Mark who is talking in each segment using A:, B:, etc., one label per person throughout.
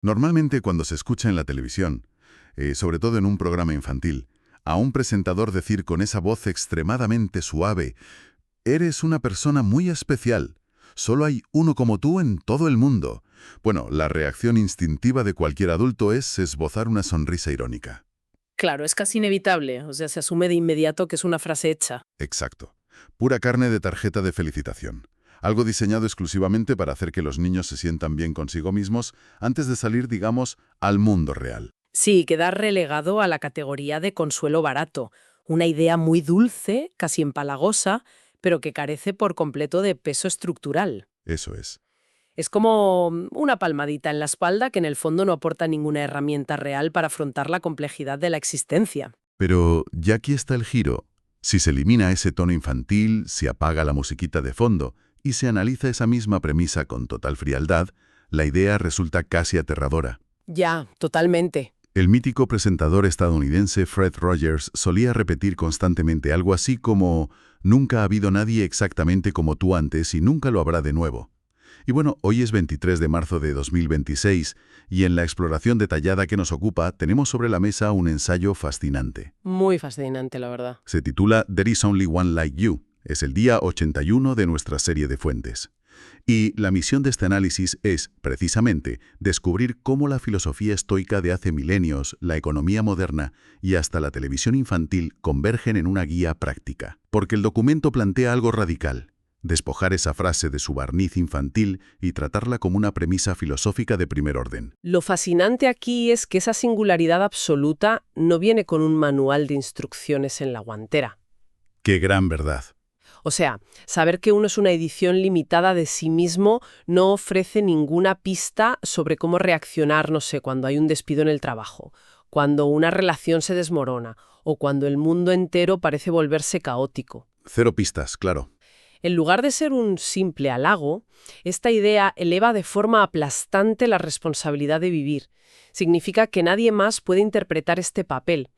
A: Normalmente cuando se escucha en la televisión, sobre todo en un programa infantil, a un presentador decir con esa voz extremadamente suave, «Eres una persona muy especial. Solo hay uno como tú en todo el mundo». Bueno, la reacción instintiva de cualquier adulto es esbozar una sonrisa irónica.
B: Claro, es casi inevitable, o sea, se asume de inmediato que es una frase hecha.
A: Exacto. Pura carne de tarjeta de felicitación. Algo diseñado exclusivamente para hacer que los niños se sientan bien consigo mismos antes de salir, digamos, al mundo real.
B: Sí, queda relegado a la categoría de consuelo barato, una idea muy dulce, casi empalagosa, pero que carece por completo de peso estructural.
A: Eso es.
B: Es como una palmadita en la espalda que en el fondo no aporta ninguna herramienta real para afrontar la complejidad de la existencia.
A: Pero ya aquí está el giro. Si se elimina ese tono infantil, se apaga la musiquita de fondo y se analiza esa misma premisa con total frialdad, la idea resulta casi aterradora.
B: Ya, totalmente.
A: El mítico presentador estadounidense Fred Rogers solía repetir constantemente algo así como «Nunca ha habido nadie exactamente como tú antes y nunca lo habrá de nuevo». Y bueno, hoy es 23 de marzo de 2026 y en la exploración detallada que nos ocupa tenemos sobre la mesa un ensayo fascinante.
B: Muy fascinante, la verdad.
A: Se titula There is only one like you. Es el día 81 de nuestra serie de fuentes. Y la misión de este análisis es, precisamente, descubrir cómo la filosofía estoica de hace milenios, la economía moderna y hasta la televisión infantil convergen en una guía práctica. Porque el documento plantea algo radical: despojar esa frase de su barniz infantil y tratarla como una premisa filosófica de primer orden.
B: Lo fascinante aquí es que esa singularidad absoluta no viene con un manual de instrucciones en la guantera.
A: ¡Qué gran verdad!
B: O sea, saber que uno es una edición limitada de sí mismo no ofrece ninguna pista sobre cómo reaccionar, no sé, cuando hay un despido en el trabajo, cuando una relación se desmorona o cuando el mundo entero parece volverse caótico.
A: Cero pistas, claro.
B: En lugar de ser un simple halago, esta idea eleva de forma aplastante la responsabilidad de vivir. Significa que nadie más puede interpretar este papel.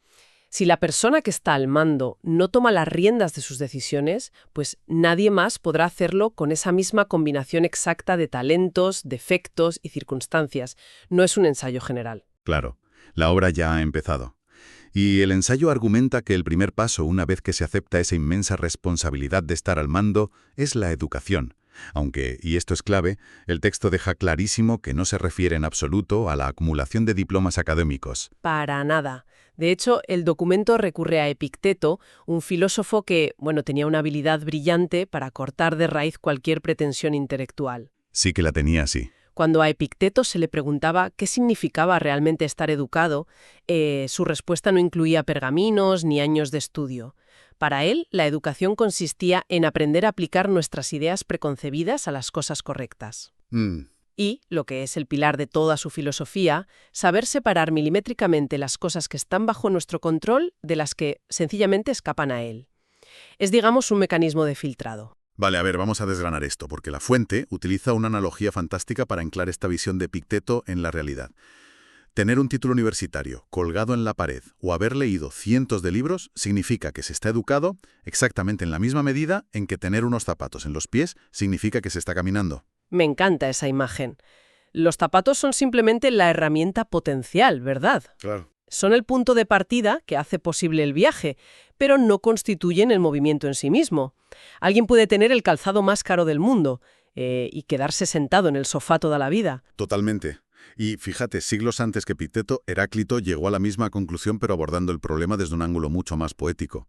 B: Si la persona que está al mando no toma las riendas de sus decisiones, pues nadie más podrá hacerlo con esa misma combinación exacta de talentos, defectos y circunstancias. No es un ensayo general.
A: Claro, la obra ya ha empezado. Y el ensayo argumenta que el primer paso, una vez que se acepta esa inmensa responsabilidad de estar al mando, es la educación. Aunque, y esto es clave, el texto deja clarísimo que no se refiere en absoluto a la acumulación de diplomas académicos.
B: Para nada. De hecho, el documento recurre a Epicteto, un filósofo que, tenía una habilidad brillante para cortar de raíz cualquier pretensión intelectual.
A: Sí que la tenía así.
B: Cuando a Epicteto se le preguntaba qué significaba realmente estar educado, su respuesta no incluía pergaminos ni años de estudio. Para él, la educación consistía en aprender a aplicar nuestras ideas preconcebidas a las cosas correctas. Y, lo que es el pilar de toda su filosofía, saber separar milimétricamente las cosas que están bajo nuestro control de las que sencillamente escapan a él. Es, digamos, un mecanismo de filtrado.
A: Vale, a ver, vamos a desgranar esto, porque la fuente utiliza una analogía fantástica para anclar esta visión de Epicteto en la realidad. Tener un título universitario colgado en la pared o haber leído cientos de libros significa que se está educado exactamente en la misma medida en que tener unos zapatos en los pies significa que se está caminando.
B: Me encanta esa imagen. Los zapatos son simplemente la herramienta potencial, ¿verdad?
A: Claro.
B: Son el punto de partida que hace posible el viaje, pero no constituyen el movimiento en sí mismo. Alguien puede tener el calzado más caro del mundo y quedarse sentado en el sofá toda la vida.
A: Totalmente. Y fíjate, siglos antes que Epicteto, Heráclito llegó a la misma conclusión pero abordando el problema desde un ángulo mucho más poético.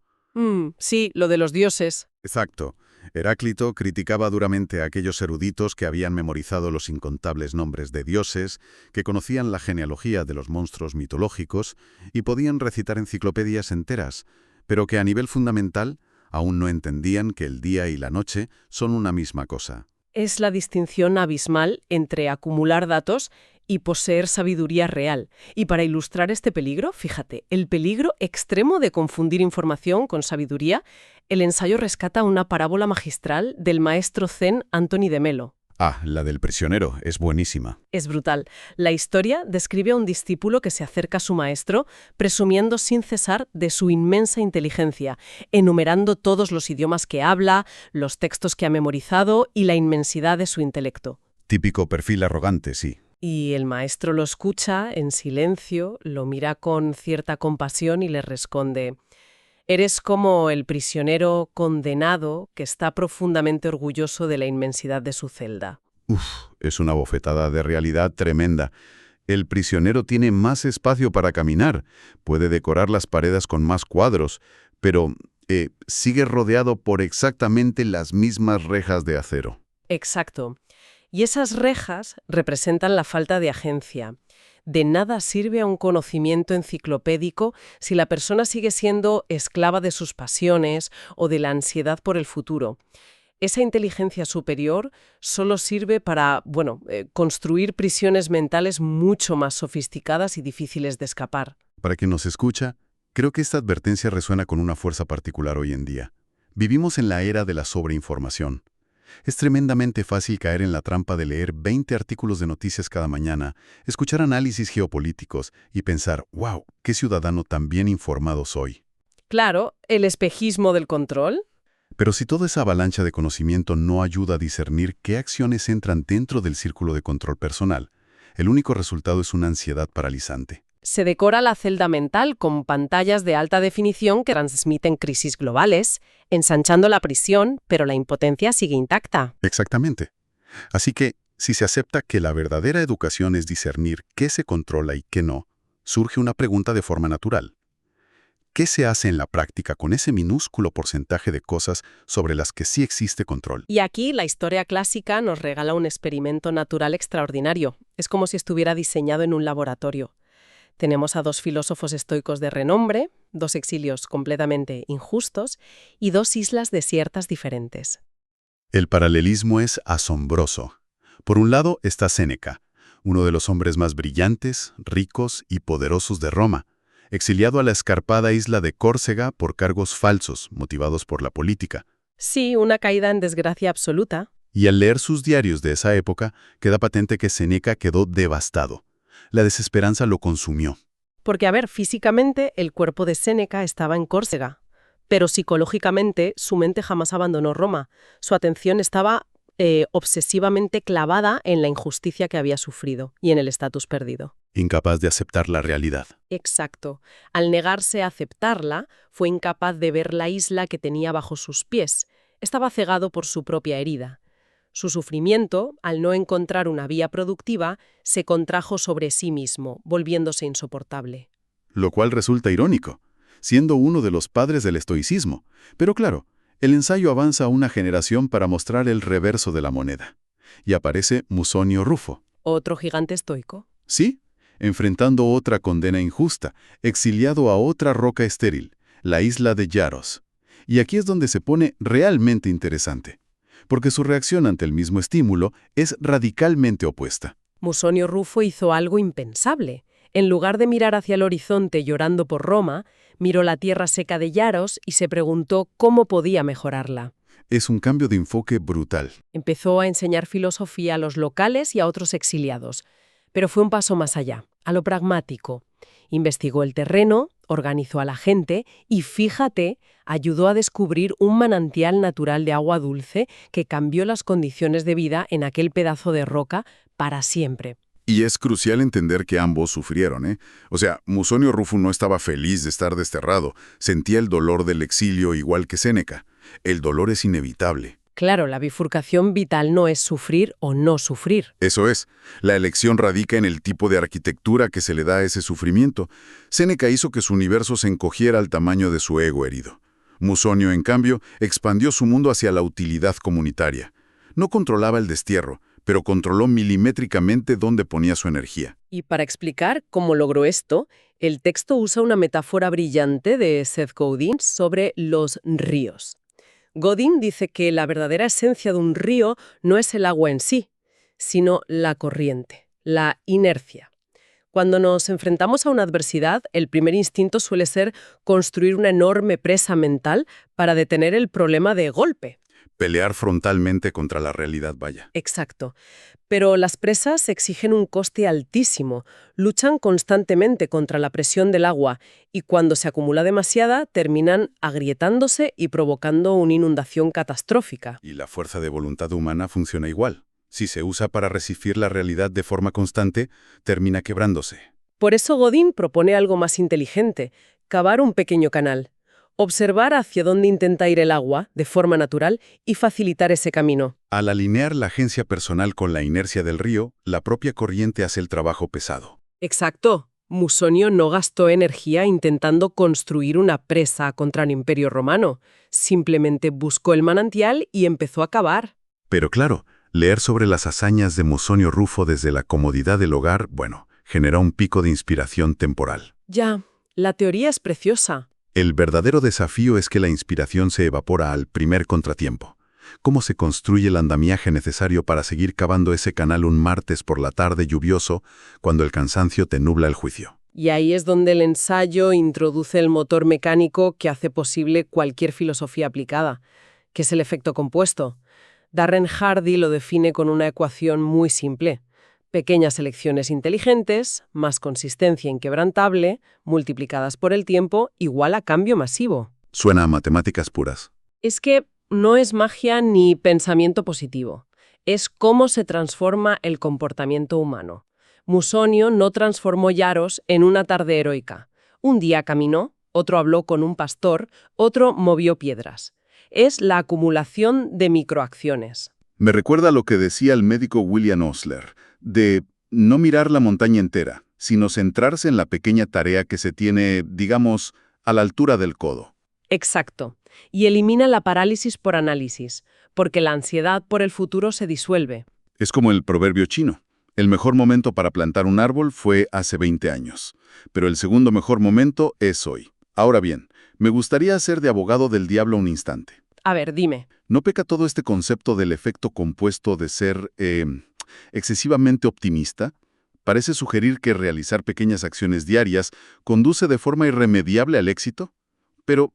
B: Sí, lo de los dioses.
A: Exacto. Heráclito criticaba duramente a aquellos eruditos que habían memorizado los incontables nombres de dioses, que conocían la genealogía de los monstruos mitológicos y podían recitar enciclopedias enteras, pero que a nivel fundamental aún no entendían que el día y la noche son una misma cosa.
B: Es la distinción abismal entre acumular datos y poseer sabiduría real. Y para ilustrar este peligro, fíjate, el peligro extremo de confundir información con sabiduría, el ensayo rescata una parábola magistral del maestro zen Anthony de Melo.
A: Ah, la del prisionero, es buenísima.
B: Es brutal. La historia describe a un discípulo que se acerca a su maestro, presumiendo sin cesar de su inmensa inteligencia, enumerando todos los idiomas que habla, los textos que ha memorizado y la inmensidad de su intelecto.
A: Típico perfil arrogante, sí.
B: Y el maestro lo escucha en silencio, lo mira con cierta compasión y le responde: eres como el prisionero condenado que está profundamente orgulloso de la inmensidad de su celda.
A: Es una bofetada de realidad tremenda. El prisionero tiene más espacio para caminar, puede decorar las paredes con más cuadros, pero sigue rodeado por exactamente las mismas rejas de acero.
B: Exacto. Y esas rejas representan la falta de agencia. De nada sirve a un conocimiento enciclopédico si la persona sigue siendo esclava de sus pasiones o de la ansiedad por el futuro. Esa inteligencia superior solo sirve para, construir prisiones mentales mucho más sofisticadas y difíciles de escapar.
A: Para quien nos escucha, creo que esta advertencia resuena con una fuerza particular hoy en día. Vivimos en la era de la sobreinformación. Es tremendamente fácil caer en la trampa de leer 20 artículos de noticias cada mañana, escuchar análisis geopolíticos y pensar, wow, qué ciudadano tan bien informado soy.
B: Claro, el espejismo del control.
A: Pero si toda esa avalancha de conocimiento no ayuda a discernir qué acciones entran dentro del círculo de control personal, el único resultado es una ansiedad paralizante.
B: Se decora la celda mental con pantallas de alta definición que transmiten crisis globales, ensanchando la prisión, pero la impotencia sigue intacta.
A: Exactamente. Así que, si se acepta que la verdadera educación es discernir qué se controla y qué no, surge una pregunta de forma natural. ¿Qué se hace en la práctica con ese minúsculo porcentaje de cosas sobre las que sí existe control?
B: Y aquí la historia clásica nos regala un experimento natural extraordinario. Es como si estuviera diseñado en un laboratorio. Tenemos a dos filósofos estoicos de renombre, dos exilios completamente injustos y dos islas desiertas diferentes.
A: El paralelismo es asombroso. Por un lado está Séneca, uno de los hombres más brillantes, ricos y poderosos de Roma, exiliado a la escarpada isla de Córcega por cargos falsos, motivados por la política.
B: Sí, una caída en desgracia absoluta.
A: Y al leer sus diarios de esa época, queda patente que Séneca quedó devastado. La desesperanza lo consumió.
B: Porque, físicamente el cuerpo de Séneca estaba en Córcega, pero psicológicamente su mente jamás abandonó Roma. Su atención estaba obsesivamente clavada en la injusticia que había sufrido y en el estatus perdido.
A: Incapaz de aceptar la realidad.
B: Exacto. Al negarse a aceptarla, fue incapaz de ver la isla que tenía bajo sus pies. Estaba cegado por su propia herida. Su sufrimiento, al no encontrar una vía productiva, se contrajo sobre sí mismo, volviéndose insoportable.
A: Lo cual resulta irónico, siendo uno de los padres del estoicismo. Pero claro, el ensayo avanza a una generación para mostrar el reverso de la moneda. Y aparece Musonio Rufo.
B: Otro gigante estoico.
A: Sí, enfrentando otra condena injusta, exiliado a otra roca estéril, la isla de Yaros. Y aquí es donde se pone realmente interesante, porque su reacción ante el mismo estímulo es radicalmente opuesta.
B: Musonio Rufo hizo algo impensable. En lugar de mirar hacia el horizonte llorando por Roma, miró la tierra seca de Yaros y se preguntó cómo podía mejorarla.
A: Es un cambio de enfoque brutal.
B: Empezó a enseñar filosofía a los locales y a otros exiliados, pero fue un paso más allá, a lo pragmático. Investigó el terreno, organizó a la gente y, fíjate, ayudó a descubrir un manantial natural de agua dulce que cambió las condiciones de vida en aquel pedazo de roca para siempre.
A: Y es crucial entender que ambos sufrieron, ¿eh? O sea, Musonio Rufo no estaba feliz de estar desterrado, sentía el dolor del exilio igual que Séneca. El dolor es inevitable.
B: Claro, la bifurcación vital no es sufrir o no sufrir.
A: Eso es, la elección radica en el tipo de arquitectura que se le da a ese sufrimiento. Séneca hizo que su universo se encogiera al tamaño de su ego herido. Musonio, en cambio, expandió su mundo hacia la utilidad comunitaria. No controlaba el destierro, pero controló milimétricamente dónde ponía su energía.
B: Y para explicar cómo logró esto, el texto usa una metáfora brillante de Seth Godin sobre los ríos. Godin dice que la verdadera esencia de un río no es el agua en sí, sino la corriente, la inercia. Cuando nos enfrentamos a una adversidad, el primer instinto suele ser construir una enorme presa mental para detener el problema de golpe.
A: Pelear frontalmente contra la realidad, vaya.
B: Exacto. Pero las presas exigen un coste altísimo, luchan constantemente contra la presión del agua y cuando se acumula demasiada terminan agrietándose y provocando una inundación catastrófica.
A: Y la fuerza de voluntad humana funciona igual.
C: Si se usa para resistir la realidad de forma constante, termina quebrándose.
B: Por eso Godin propone algo más inteligente, cavar un pequeño canal, observar hacia dónde intenta ir el agua de forma natural y facilitar ese camino.
C: Al alinear la agencia personal con la inercia del río, la propia corriente hace el trabajo pesado.
B: Exacto. Musonio no gastó energía intentando construir una presa contra el Imperio Romano. Simplemente buscó el manantial y empezó a cavar.
C: Pero claro, leer sobre las hazañas de Musonio Rufo desde la comodidad del hogar, genera un pico de inspiración temporal.
B: Ya, la teoría es preciosa.
C: El verdadero desafío es que la inspiración se evapora al primer contratiempo. ¿Cómo se construye el andamiaje necesario para seguir cavando ese canal un martes por la tarde lluvioso, cuando el cansancio te nubla el juicio?
B: Y ahí es donde el ensayo introduce el motor mecánico que hace posible cualquier filosofía aplicada, que es el efecto compuesto. Darren Hardy lo define con una ecuación muy simple. Pequeñas elecciones inteligentes, más consistencia inquebrantable, multiplicadas por el tiempo, igual a cambio masivo.
C: Suena a matemáticas puras.
B: Es que no es magia ni pensamiento positivo. Es cómo se transforma el comportamiento humano. Musonio no transformó Yaros en una tarde heroica. Un día caminó, otro habló con un pastor, otro movió piedras. Es la acumulación de microacciones.
C: Me recuerda lo que decía el médico William Osler, de no mirar la montaña entera, sino centrarse en la pequeña tarea que se tiene, digamos, a la altura del codo.
B: Exacto. Y elimina la parálisis por análisis, porque la ansiedad por el futuro se disuelve.
C: Es como el proverbio chino. El mejor momento para plantar un árbol fue hace 20 años, pero el segundo mejor momento es hoy. Ahora bien, me gustaría hacer de abogado del diablo un instante.
B: A ver, dime.
C: ¿No peca todo este concepto del efecto compuesto de ser excesivamente optimista? Parece sugerir que realizar pequeñas acciones diarias conduce de forma irremediable al éxito. Pero,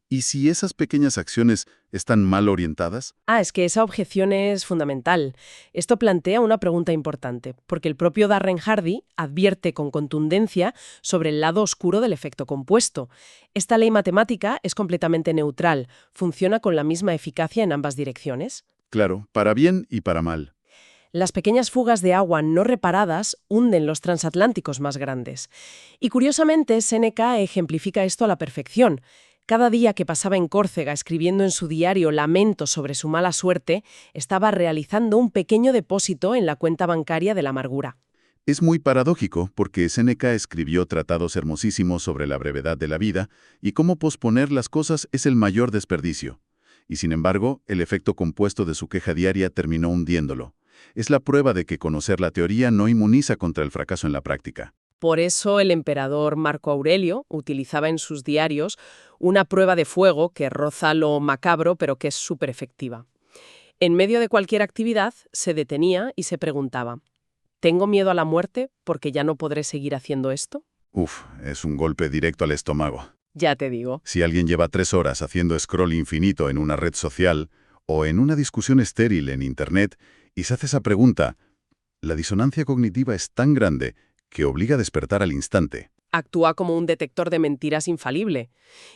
C: ¿y si esas pequeñas acciones están mal orientadas?
B: Es que esa objeción es fundamental. Esto plantea una pregunta importante, porque el propio Darren Hardy advierte con contundencia sobre el lado oscuro del efecto compuesto. Esta ley matemática es completamente neutral, funciona con la misma eficacia en ambas direcciones.
C: Claro, para bien y para mal.
B: Las pequeñas fugas de agua no reparadas hunden los transatlánticos más grandes. Y curiosamente, Séneca ejemplifica esto a la perfección. Cada día que pasaba en Córcega escribiendo en su diario lamentos sobre su mala suerte, estaba realizando un pequeño depósito en la cuenta bancaria de la amargura.
C: Es muy paradójico porque Séneca escribió tratados hermosísimos sobre la brevedad de la vida y cómo posponer las cosas es el mayor desperdicio. Y sin embargo, el efecto compuesto de su queja diaria terminó hundiéndolo. Es la prueba de que conocer la teoría no inmuniza contra el fracaso en la práctica.
B: Por eso el emperador Marco Aurelio utilizaba en sus diarios una prueba de fuego que roza lo macabro, pero que es súper efectiva. En medio de cualquier actividad, se detenía y se preguntaba, ¿tengo miedo a la muerte porque ya no podré seguir haciendo esto?
C: Es un golpe directo al estómago.
B: Ya te digo.
C: Si alguien lleva 3 horas haciendo scroll infinito en una red social o en una discusión estéril en Internet y se hace esa pregunta, la disonancia cognitiva es tan grande que obliga a despertar al instante.
B: Actúa como un detector de mentiras infalible.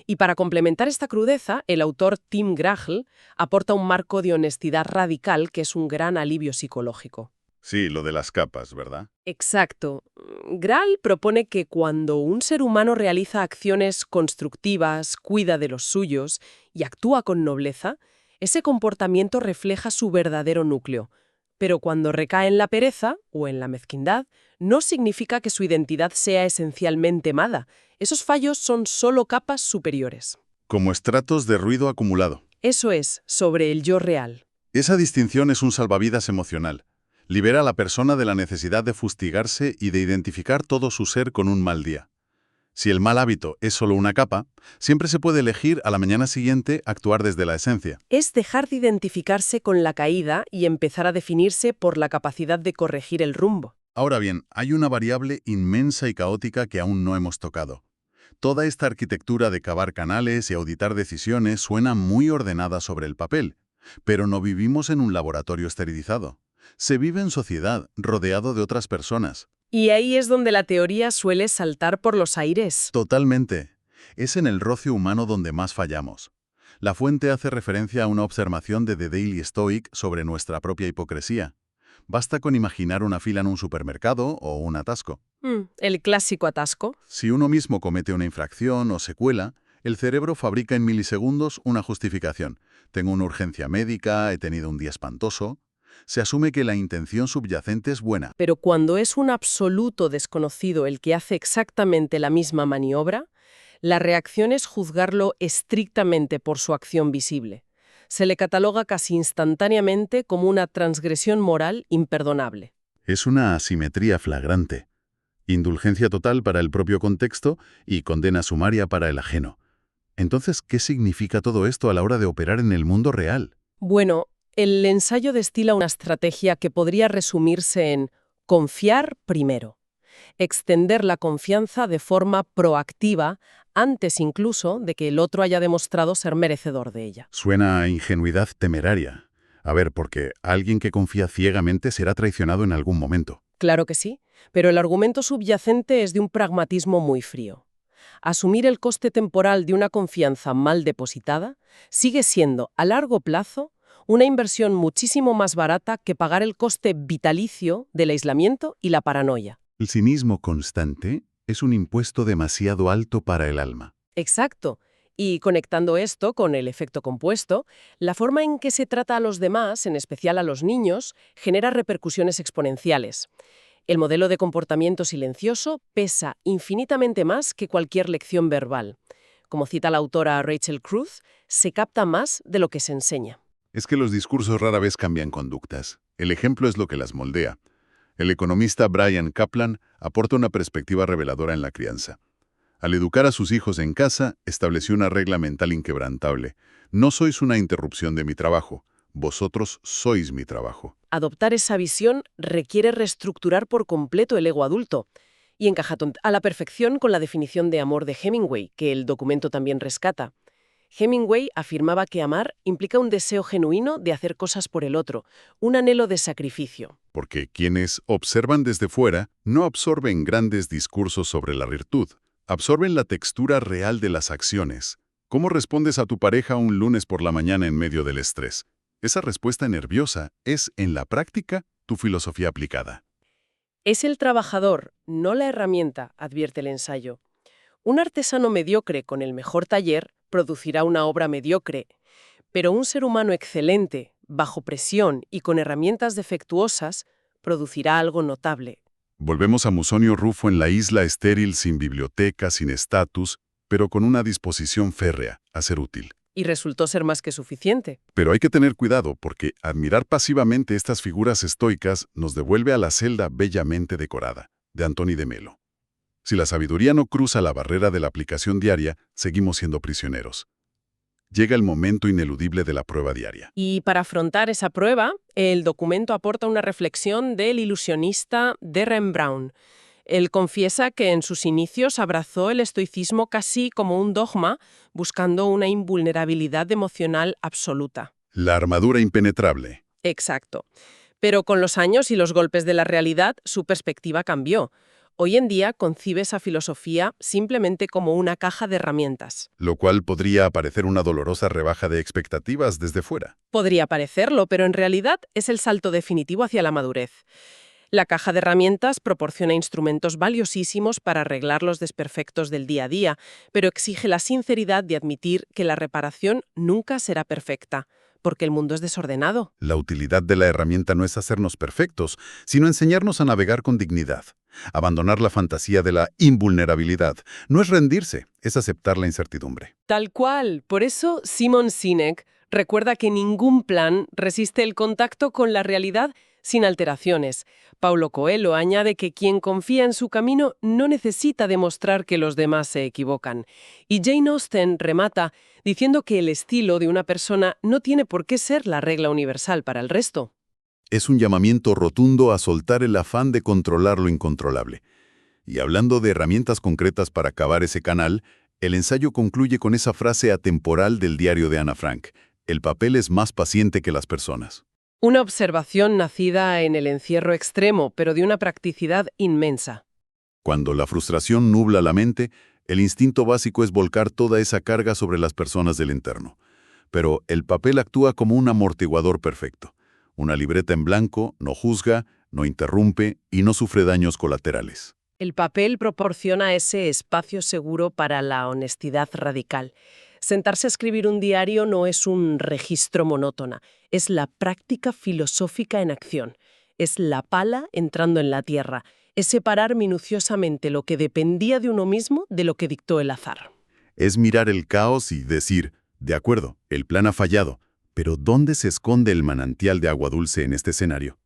B: Y para complementar esta crudeza, el autor Tim Grahl aporta un marco de honestidad radical que es un gran alivio psicológico.
C: Sí, lo de las capas, ¿verdad?
B: Exacto. Grahl propone que cuando un ser humano realiza acciones constructivas, cuida de los suyos y actúa con nobleza, ese comportamiento refleja su verdadero núcleo. Pero cuando recae en la pereza o en la mezquindad, no significa que su identidad sea esencialmente mala. Esos fallos son solo capas superiores.
C: Como estratos de ruido acumulado.
B: Eso es, sobre el yo real.
C: Esa distinción es un salvavidas emocional. Libera a la persona de la necesidad de fustigarse y de identificar todo su ser con un mal día. Si el mal hábito es solo una capa, siempre se puede elegir a la mañana siguiente actuar desde la esencia.
B: Es dejar de identificarse con la caída y empezar a definirse por la capacidad de corregir el rumbo.
C: Ahora bien, hay una variable inmensa y caótica que aún no hemos tocado. Toda esta arquitectura de cavar canales y auditar decisiones suena muy ordenada sobre el papel, pero no vivimos en un laboratorio esterilizado. Se vive en sociedad, rodeado de otras personas.
B: Y ahí es donde la teoría suele saltar por los aires.
C: Totalmente. Es en el roce humano donde más fallamos. La fuente hace referencia a una observación de The Daily Stoic sobre nuestra propia hipocresía. Basta con imaginar una fila en un supermercado o un atasco.
B: El clásico atasco.
C: Si uno mismo comete una infracción o se cuela, el cerebro fabrica en milisegundos una justificación. Tengo una urgencia médica, he tenido un día espantoso. Se asume que la intención subyacente es buena.
B: Pero cuando es un absoluto desconocido el que hace exactamente la misma maniobra, la reacción es juzgarlo estrictamente por su acción visible. Se le cataloga casi instantáneamente como una transgresión moral imperdonable.
C: Es una asimetría flagrante. Indulgencia total para el propio contexto y condena sumaria para el ajeno. Entonces, ¿qué significa todo esto a la hora de operar en el mundo real?
B: Bueno, el ensayo destila una estrategia que podría resumirse en confiar primero. Extender la confianza de forma proactiva antes incluso de que el otro haya demostrado ser merecedor de ella.
C: Suena a ingenuidad temeraria. A ver, porque alguien que confía ciegamente será traicionado en algún momento.
B: Claro que sí, pero el argumento subyacente es de un pragmatismo muy frío. Asumir el coste temporal de una confianza mal depositada sigue siendo, a largo plazo, una inversión muchísimo más barata que pagar el coste vitalicio del aislamiento y la paranoia.
C: El cinismo constante es un impuesto demasiado alto para el alma.
B: Exacto. Y conectando esto con el efecto compuesto, la forma en que se trata a los demás, en especial a los niños, genera repercusiones exponenciales. El modelo de comportamiento silencioso pesa infinitamente más que cualquier lección verbal. Como cita la autora Rachel Cruz, se capta más de lo que se enseña.
C: Es que los discursos rara vez cambian conductas. El ejemplo es lo que las moldea. El economista Bryan Caplan aporta una perspectiva reveladora en la crianza. Al educar a sus hijos en casa, estableció una regla mental inquebrantable. No sois una interrupción de mi trabajo, vosotros sois mi trabajo.
B: Adoptar esa visión requiere reestructurar por completo el ego adulto y encaja a la perfección con la definición de amor de Hemingway, que el documento también rescata. Hemingway afirmaba que amar implica un deseo genuino de hacer cosas por el otro, un anhelo de sacrificio.
C: Porque quienes observan desde fuera no absorben grandes discursos sobre la virtud, absorben la textura real de las acciones. ¿Cómo respondes a tu pareja un lunes por la mañana en medio del estrés? Esa respuesta nerviosa es, en la práctica, tu filosofía aplicada.
B: Es el trabajador, no la herramienta, advierte el ensayo. Un artesano mediocre con el mejor taller producirá una obra mediocre, pero un ser humano excelente, bajo presión y con herramientas defectuosas, producirá algo notable.
C: Volvemos a Musonio Rufo en la isla estéril, sin biblioteca, sin estatus, pero con una disposición férrea a ser útil.
B: Y resultó ser más que suficiente.
C: Pero hay que tener cuidado porque admirar pasivamente estas figuras estoicas nos devuelve a la celda bellamente decorada, de Antoni de Melo. Si la sabiduría no cruza la barrera de la aplicación diaria, seguimos siendo prisioneros. Llega el momento ineludible de la prueba diaria.
B: Y para afrontar esa prueba, el documento aporta una reflexión del ilusionista Derren Brown. Él confiesa que en sus inicios abrazó el estoicismo casi como un dogma, buscando una invulnerabilidad emocional absoluta.
C: La armadura impenetrable.
B: Exacto. Pero con los años y los golpes de la realidad, su perspectiva cambió. Hoy en día concibe esa filosofía simplemente como una caja de herramientas.
C: Lo cual podría parecer una dolorosa rebaja de expectativas desde fuera.
B: Podría parecerlo, pero en realidad es el salto definitivo hacia la madurez. La caja de herramientas proporciona instrumentos valiosísimos para arreglar los desperfectos del día a día, pero exige la sinceridad de admitir que la reparación nunca será perfecta, porque el mundo es desordenado.
C: La utilidad de la herramienta no es hacernos perfectos, sino enseñarnos a navegar con dignidad. Abandonar la fantasía de la invulnerabilidad no es rendirse, es aceptar la incertidumbre.
B: Tal cual. Por eso Simon Sinek recuerda que ningún plan resiste el contacto con la realidad sin alteraciones. Paulo Coelho añade que quien confía en su camino no necesita demostrar que los demás se equivocan. Y Jane Austen remata diciendo que el estilo de una persona no tiene por qué ser la regla universal para el resto.
C: Es un llamamiento rotundo a soltar el afán de controlar lo incontrolable. Y hablando de herramientas concretas para acabar ese canal, el ensayo concluye con esa frase atemporal del diario de Ana Frank: el papel es más paciente que las personas.
B: Una observación nacida en el encierro extremo, pero de una practicidad inmensa.
C: Cuando la frustración nubla la mente, el instinto básico es volcar toda esa carga sobre las personas del entorno. Pero el papel actúa como un amortiguador perfecto. Una libreta en blanco no juzga, no interrumpe y no sufre daños colaterales.
B: El papel proporciona ese espacio seguro para la honestidad radical. Sentarse a escribir un diario no es un registro monótona, es la práctica filosófica en acción. Es la pala entrando en la tierra, es separar minuciosamente lo que dependía de uno mismo de lo que dictó el azar.
C: Es mirar el caos y decir, de acuerdo, el plan ha fallado, pero ¿dónde se esconde el manantial de agua dulce en este escenario?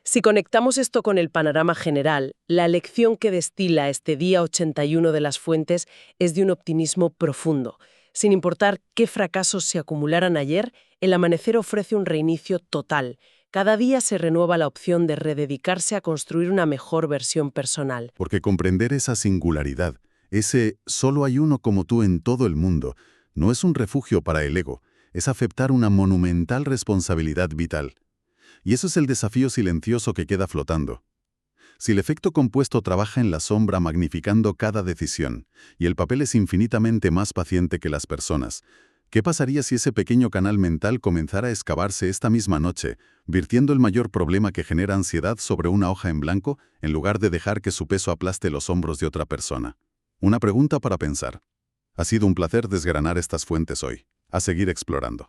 B: Si conectamos esto con el panorama general, la lección que destila este día 81 de las fuentes es de un optimismo profundo. Sin importar qué fracasos se acumularan ayer, el amanecer ofrece un reinicio total. Cada día se renueva la opción de rededicarse a construir una mejor versión personal.
C: Porque comprender esa singularidad, ese solo hay uno como tú en todo el mundo, no es un refugio para el ego, es aceptar una monumental responsabilidad vital. Y eso es el desafío silencioso que queda flotando. Si el efecto compuesto trabaja en la sombra magnificando cada decisión, y el papel es infinitamente más paciente que las personas, ¿qué pasaría si ese pequeño canal mental comenzara a excavarse esta misma noche, virtiendo el mayor problema que genera ansiedad sobre una hoja en blanco, en lugar de dejar que su peso aplaste los hombros de otra persona? Una pregunta para pensar. Ha sido un placer desgranar estas fuentes hoy. A seguir explorando.